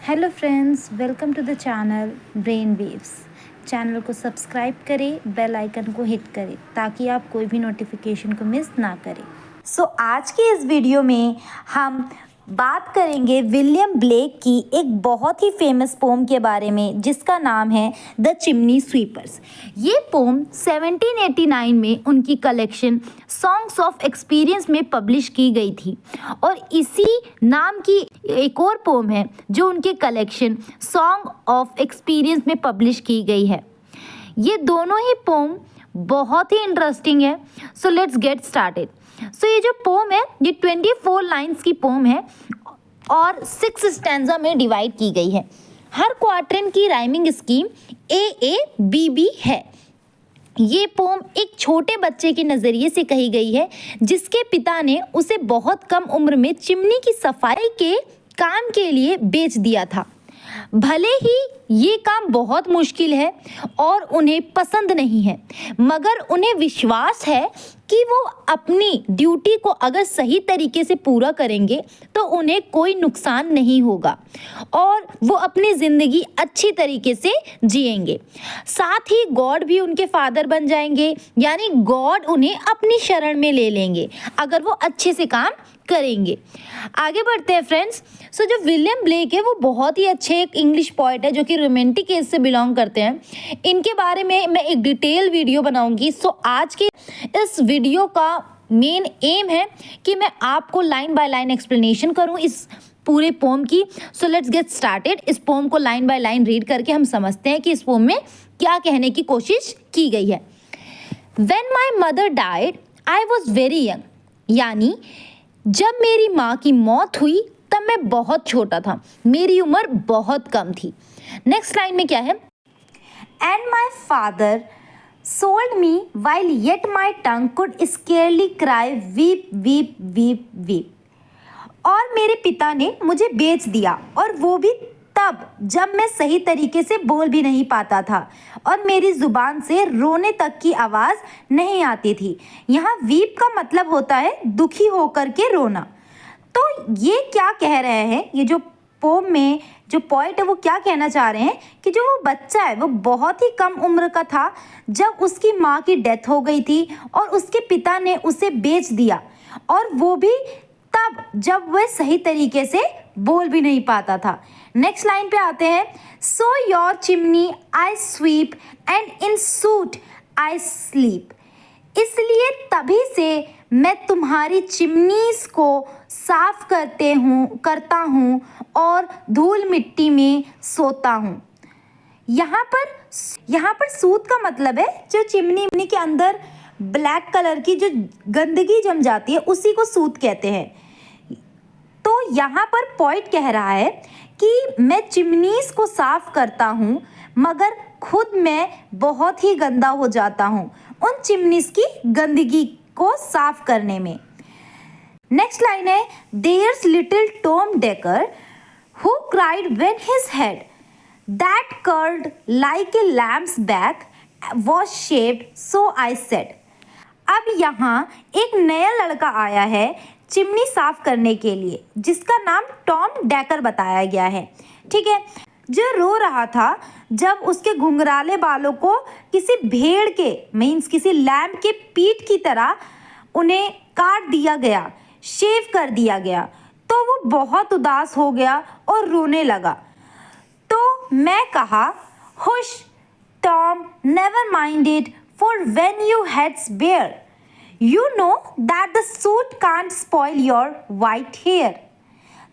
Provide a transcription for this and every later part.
Hello friends, welcome to the channel brain waves. Channel को subscribe करें, bell icon को hit करें ताकि आप कोई भी नोटिफिकेशन को मिस ना करें। आज के इस वीडियो में हम बात करेंगे विलियम ब्लेक की एक बहुत ही फेमस पोम के बारे में जिसका नाम है द चिमनी स्वीपर्स। ये पोम 1789 में उनकी कलेक्शन सॉन्ग्स ऑफ एक्सपीरियंस में पब्लिश की गई थी और इसी नाम की एक और पोम है जो उनके कलेक्शन सॉन्ग ऑफ एक्सपीरियंस में पब्लिश की गई है। ये दोनों ही पोम बहुत ही इंटरेस्टिंग है। So let's get started. ये जो पोम है ये 24 लाइन्स की पोम है और 6 स्टैंजा में डिवाइड की गई है। हर क्वार्टरन की राइमिंग स्कीम AABB है। ये पोम एक छोटे बच्चे के नज़रिए से कही गई है जिसके पिता ने उसे बहुत कम उम्र में चिमनी की सफाई के काम के लिए बेच दिया था। भले ही ये काम बहुत मुश्किल है और उन्हें पसंद नहीं है, मगर उन्हें विश्वास है कि वो अपनी ड्यूटी को अगर सही तरीके से पूरा करेंगे तो उन्हें कोई नुकसान नहीं होगा और वो अपनी ज़िंदगी अच्छी तरीके से जिएंगे। साथ ही गॉड भी उनके फादर बन जाएंगे, यानी गॉड उन्हें अपनी शरण में ले लेंगे अगर वो अच्छे से काम करेंगे। आगे बढ़ते हैं फ्रेंड्स। जो विलियम ब्लेक है वो बहुत ही अच्छे एक इंग्लिश पोएट है जो कि रोमांटिक एज से बिलोंग करते हैं। इनके बारे में मैं एक डिटेल वीडियो बनाऊंगी। आज के इस वीडियो का मेन एम है कि मैं आपको लाइन बाय लाइन एक्सप्लेनेशन करूं इस पूरे पोम की। Let's get started. इस पोम को लाइन बाय लाइन रीड करके हम समझते हैं कि इस पोम में क्या कहने की कोशिश की गई है। When my mother died, I was very young, यानी जब मेरी माँ की मौत हुई तब मैं बहुत छोटा था, मेरी उम्र बहुत कम थी। नेक्स्ट लाइन में क्या है? And my father sold me while yet my tongue could scarcely cry weep weep weep weep। और मेरे पिता ने मुझे बेच दिया और वो भी तब जब मैं सही तरीके से बोल भी नहीं पाता था और मेरी ज़ुबान से रोने तक की आवाज़ नहीं आती थी। यहाँ वीप का मतलब होता है दुखी होकर के रोना। तो ये क्या कह रहे हैं, ये जो पोम में जो पोएट है वो क्या कहना चाह रहे हैं कि जो वो बच्चा है वो बहुत ही कम उम्र का था जब उसकी माँ की डेथ हो गई थी और उसके पिता ने उसे बेच दिया और वो भी तब जब वह सही तरीके से बोल भी नहीं पाता था। नेक्स्ट लाइन पे आते हैं। So your chimney I SVEEP and in suit I sleep. इसलिए तभी से मैं तुम्हारी चिमनीज को साफ करता हूँ और धूल मिट्टी में सोता हूँ। यहाँ पर सूत का मतलब है जो चिमनी के अंदर ब्लैक कलर की जो गंदगी जम जाती है उसी को सूत कहते हैं। तो यहाँ पर पॉइंट कह रहा है कि मैं चिमनीज को साफ करता हूँ मगर खुद मैं बहुत ही गंदा हो जाता हूँ उन चिमनीज की गंदगी को साफ करने में। नेक्स्ट लाइन है। There's little Tom Dacre who cried when his head that curled like a lamb's back was shaved so I said. अब यहाँ एक नया लड़का आया है चिमनी साफ करने के लिए जिसका नाम टॉम डेकर बताया गया है, ठीक है, जो रो रहा था जब उसके घुंघराले बालों को किसी भेड़ के किसी लैम्प के पीठ की तरह उन्हें काट दिया गया, शेव कर दिया गया, तो वो बहुत उदास हो गया और रोने लगा। तो मैं कहा, hush Tom, never mind it, for when you head's bare You know that the suit can't spoil your white hair।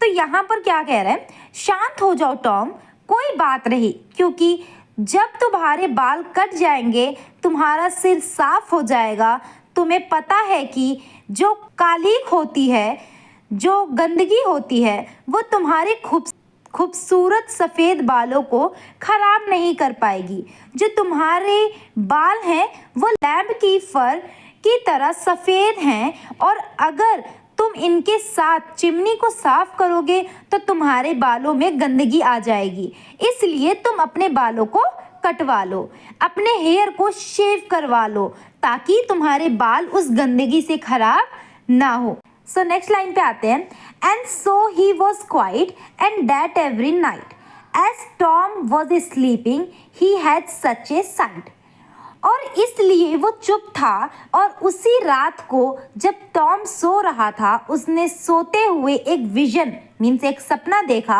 तो यहाँ पर क्या कह रहे हैं? शांत हो जाओ टॉम, कोई बात नहीं, क्योंकि जब तुम्हारे बाल कट जाएंगे तुम्हारा सिर साफ हो जाएगा। तुम्हें पता है कि जो कालिक होती है, जो गंदगी होती है, वो तुम्हारे खूबसूरत सफ़ेद बालों को खराब नहीं कर पाएगी। जो तुम्हारे बाल हैं वो लैम्प की फर की तरह सफ़ेद हैं और अगर तुम इनके साथ चिमनी को साफ करोगे तो तुम्हारे बालों में गंदगी आ जाएगी। इसलिए तुम अपने बालों को कटवा लो, अपने हेयर को शेव करवा लो ताकि तुम्हारे बाल उस गंदगी से खराब ना हो। नेक्स्ट लाइन पे आते हैं। And so he was quiet and that every night As Tom was sleeping, he had such a sight. और इसलिए वो चुप था और उसी रात को जब टॉम सो रहा था उसने सोते हुए एक विजन मीन्स एक सपना देखा।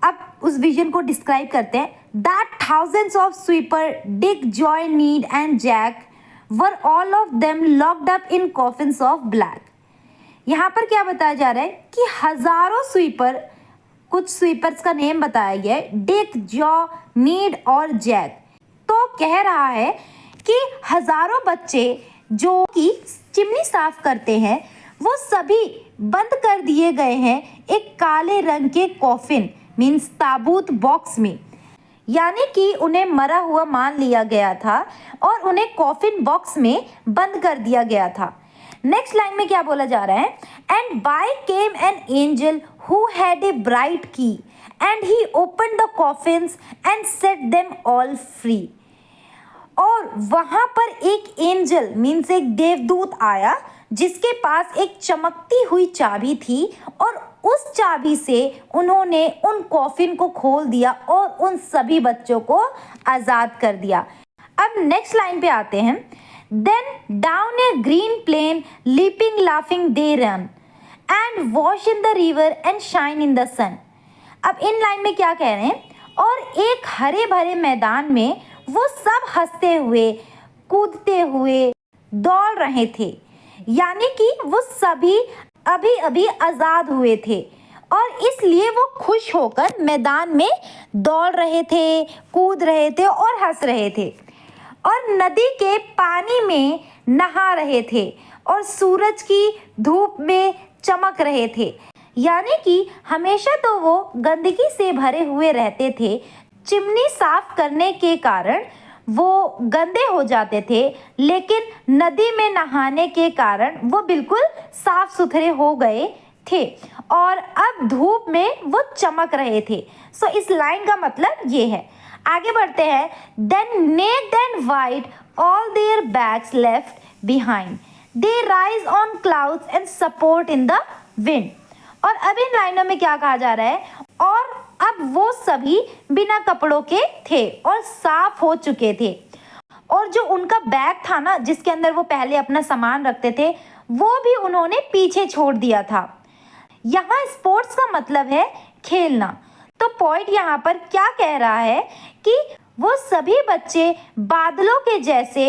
अब उस विजन को डिस्क्राइब करते हैं। That thousands of sweeper Dick, Joy, Ned and Jack were all of them locked up in coffins of black. यहाँ पर क्या बताया जा रहा है कि हजारों स्वीपर, कुछ स्वीपर्स का नेम बताया गया है, डिक, जॉ, नीड और जैक। तो कह रहा है कि हजारों बच्चे जो कि चिमनी साफ करते हैं वो सभी बंद कर दिए गए हैं एक काले रंग के कॉफिन मीन्स ताबूत बॉक्स में, यानी कि उन्हें मरा हुआ मान लिया गया था और उन्हें कॉफिन बॉक्स में बंद कर दिया गया था। नेक्स्ट लाइन में क्या बोला जा रहा है? And by came an angel who had a bright key and he open the coffins and set them all free. और वहां पर एक एंजल मीन्स एक देवदूत आया जिसके पास एक चमकती हुई चाबी थी और उस चाबी से उन्होंने उन कॉफिन को खोल दिया और उन सभी बच्चों को आज़ाद कर दिया। अब नेक्स्ट लाइन पे आते हैं। Then down a green plain leaping laughing they run and wash in the river and shine in the sun. अब इन लाइन में क्या कह रहे हैं? और एक हरे भरे मैदान में वो सब हंसते हुए कूदते हुए दौड़ रहे थे, यानी कि वो सभी अभी अभी आज़ाद हुए थे और इसलिए वो खुश होकर मैदान में दौड़ रहे थे, कूद रहे थे और हंस रहे थे और नदी के पानी में नहा रहे थे और सूरज की धूप में चमक रहे थे, यानी कि हमेशा तो वो गंदगी से भरे हुए रहते थे। चिमनी साफ करने के कारण वो गंदे हो जाते थे, लेकिन नदी में नहाने के कारण वो बिल्कुल साफ सुथरे हो गए थे और अब धूप में वो चमक रहे थे। सो इस लाइन का मतलब ये है। आगे बढ़ते हैं। Then naked and white all their bags left behind they rise on clouds and support in the wind. और अब इन लाइनों में क्या कहा जा रहा है? और अब वो सभी बिना कपड़ों के थे और साफ हो चुके थे और जो उनका बैग था ना जिसके अंदर वो पहले अपना सामान रखते थे वो भी उन्होंने पीछे छोड़ दिया था। यहाँ स्पोर्ट्स का मतलब है खेलना। तो पॉइंट यहाँ पर क्या कह रहा है कि वो सभी बच्चे बादलों के जैसे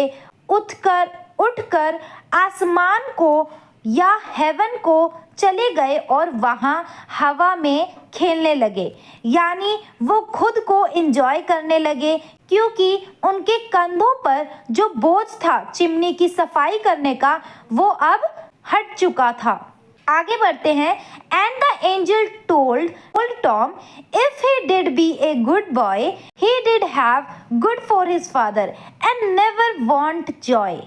उठकर आसमान को या हेवन को चले गए और वहाँ हवा में खेलने लगे, यानी वो खुद को एंजॉय करने लगे क्योंकि उनके कंधों पर जो बोझ था चिमनी की सफाई करने का वो अब हट चुका था। आगे बढ़ते हैं। And the angel told Tom if he did be a good boy he did have good for his father and never want joy.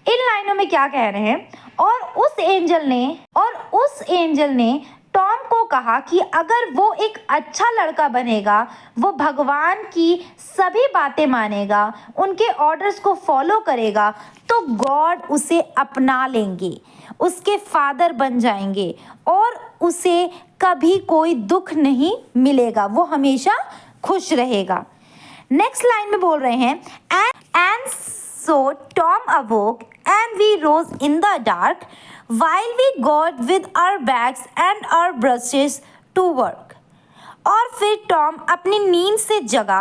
इन लाइनों में क्या कह रहे हैं? और उस एंजल ने टॉम को कहा कि अगर वो एक अच्छा लड़का बनेगा, वो भगवान की सभी बातें मानेगा, उनके ऑर्डर्स को फॉलो करेगा, तो गॉड उसे अपना लेंगे, उसके फादर बन जाएंगे और उसे कभी कोई दुख नहीं मिलेगा, वो हमेशा खुश रहेगा। नेक्स्ट लाइन में बोल रहे हैं and so Tom awoke and we rose in the dark while we got with our bags and our brushes to work। और फिर टॉम अपनी नींद से जगा,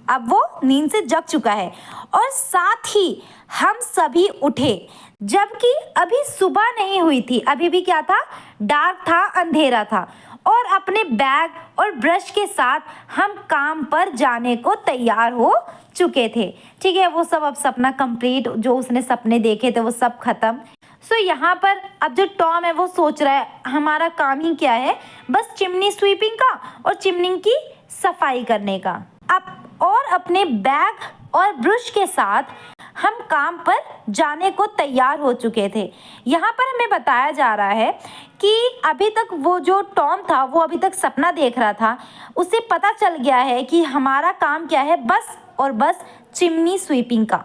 अब वो नींद से जग चुका है और साथ ही हम सभी उठे जबकि अभी सुबह नहीं हुई थी, अभी भी क्या था? डार्क था, अंधेरा था और अपने बैग और ब्रश के साथ हम काम पर जाने को तैयार हो चुके थे। ठीक है, वो सब अब सपना कंप्लीट, जो उसने सपने देखे थे वो सब खत्म। सो यहाँ पर अब जो टॉम है वो सोच रहा है हमारा काम ही क्या है, बस चिमनी स्वीपिंग का और चिमनी की सफाई करने का। अब और अपने बैग और ब्रश के साथ हम काम पर जाने को तैयार हो चुके थे। यहाँ पर हमें बताया जा रहा है कि अभी तक वो जो टॉम था वो अभी तक सपना देख रहा था, उसे पता चल गया है कि हमारा काम क्या है, बस और बस चिमनी स्वीपिंग का।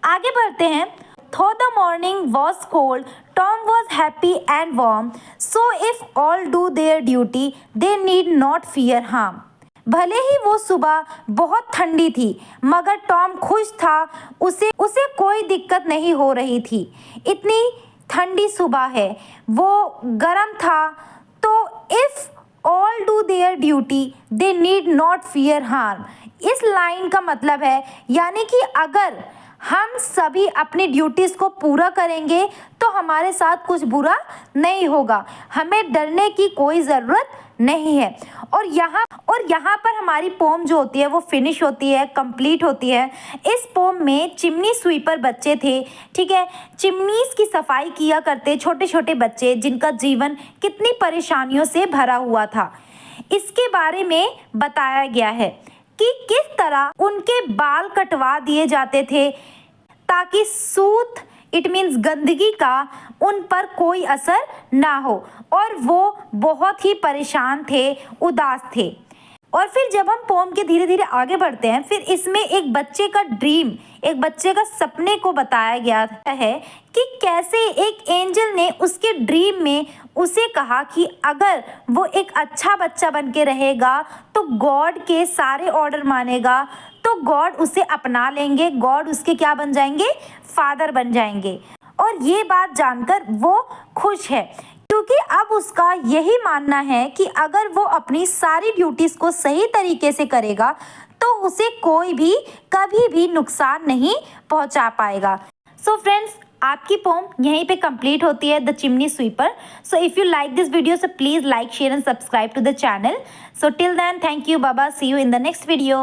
आगे बढ़ते हैं। Though the morning was cold, Tom was happy and warm, so if all do their duty, they need not fear harm। भले ही वो सुबह बहुत ठंडी थी मगर टॉम खुश था। उसे कोई दिक्कत नहीं हो रही थी। इतनी ठंडी सुबह है, वो गर्म था, तो if all do their duty they need not fear harm. इस लाइन का मतलब है यानी कि अगर हम सभी अपनी ड्यूटीज़ को पूरा करेंगे तो हमारे साथ कुछ बुरा नहीं होगा, हमें डरने की कोई ज़रूरत नहीं है। और यहाँ पर हमारी पोम जो होती है वो फिनिश होती है, कंप्लीट होती है। इस पोम में चिमनी स्वीपर बच्चे थे, ठीक है, चिमनीज़ की सफाई किया करते छोटे छोटे बच्चे जिनका जीवन कितनी परेशानियों से भरा हुआ था। इसके बारे में बताया गया है कि किस तरह उनके बाल कटवा दिए जाते थे ताकि सूत इट मीन्स गंदगी का उन पर कोई असर ना हो, और वो बहुत ही परेशान थे, उदास थे। और फिर जब हम पोम के धीरे धीरे आगे बढ़ते हैं, फिर इसमें एक बच्चे का ड्रीम, एक बच्चे का सपने को बताया गया है कि कैसे एक एंजल ने उसके ड्रीम में उसे कहा कि अगर वो एक अच्छा बच्चा बन के रहेगा तो गॉड के सारे ऑर्डर मानेगा, तो गॉड उसे अपना लेंगे, गॉड उसके क्या बन जाएंगे, फादर बन जाएंगे। और ये बात जानकर वो खुश है क्योंकि अब उसका यही मानना है कि अगर वो अपनी सारी ड्यूटीज़ को सही तरीके से करेगा तो उसे कोई भी कभी भी नुकसान नहीं पहुंचा पाएगा। सो फ्रेंड्स, आपकी पोम यहीं पे कंप्लीट होती है, the chimney sweeper. So if you like this video so please like, share and subscribe to the channel. So till then, thank you, बाबा, see you in the next video.